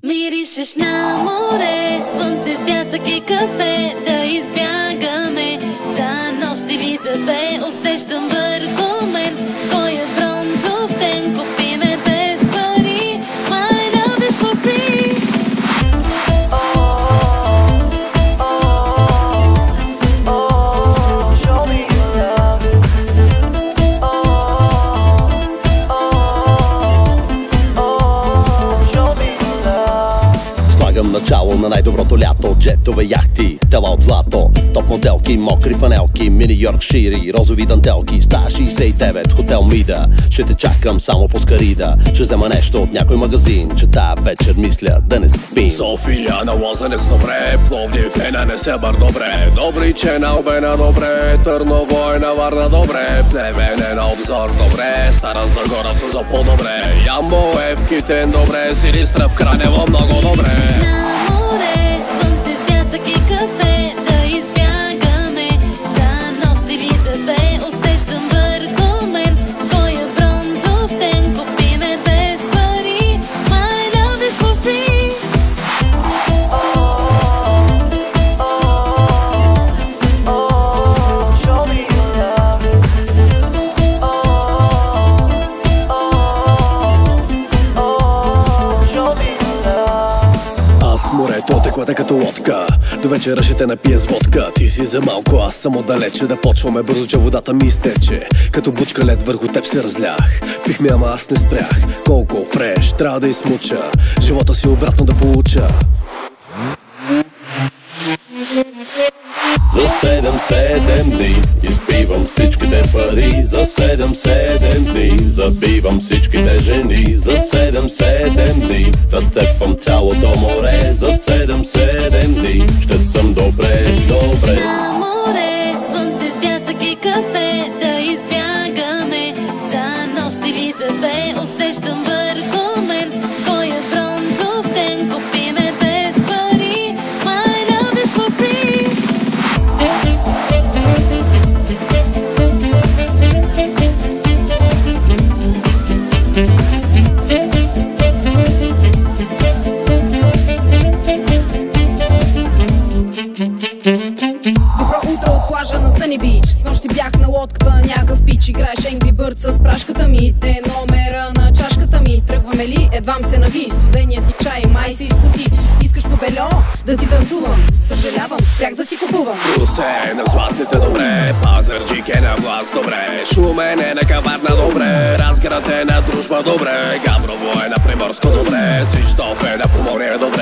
Миришеш на море, слънце, пясък и кафе. Да избягаме за нощ или за две. Усещам върху мен твоя бронзов ден. Купи ме без пари, my love is for free. Show me your love. Show me your love. Слагам начало на най-доброто лято. Джетове, яхти, тела от злато, топ моделки, мокри фанелки, мини йоркшири, розови дантелки. Стая 69, хотел Мида. Ще те чакам само по Скарида. Ще взема нещо от някой магазин, че тая вечер мисля да не спим. София на Лозенец добре, Пловдив е на Несебър добре, Добриче на Албена добре, Търново е на Варна добре, Плевен е на Обзор добре, Стара Загора са за по-добре, Ямбол е в Китен добре, Силистра в Кранево много добре. На море, слънце, пясък и кафе. Да избягаме за нощ или за две. Усещам върху мен твоя бронзов ден. Купи ме без пари, my love is for free. Show me your love. Show me your love. Аз морето теклата като лодка, до вечера ще те напия с водка. Ти си за малко, аз съм отдалече. Да почваме бързо, че водата ми изтече. Като бучка лед върху теб се разлях. Пихме, ама аз не спрях. Колко фреш, трябва да измуча живота си обратно да получа. За 7-7 дни изпивам всичките пари. За 7-7 дни забивам всичките жени. За 7-7 дни разцепвам цялото море. За 7-7 дни ще съм добре, добре. На море, слънце, пясък и кафе. Да избягаме за нощ или за две. Усещам върху мен твоя бронзов ден. Купи ме без пари, my love is for free. Добро утро от плажа на Съни Бич. С нощи бях на лодката на някакъв пич. Играеш Angry Birds с прашката ми. Те номера на чашката ми. Тръгваме ли? Едвам се нави. Студеният ти чай май се изпоти. Искаш по бельо да ти танцувам. Съжалявам, спрях да си купувам. Русе на златните добре, Пазарджик е на власт добре, Шумен е на Каварна добре, Разград е на Дружба добре, Габрово е на Приморско добре, Свищов е на Поморие добре.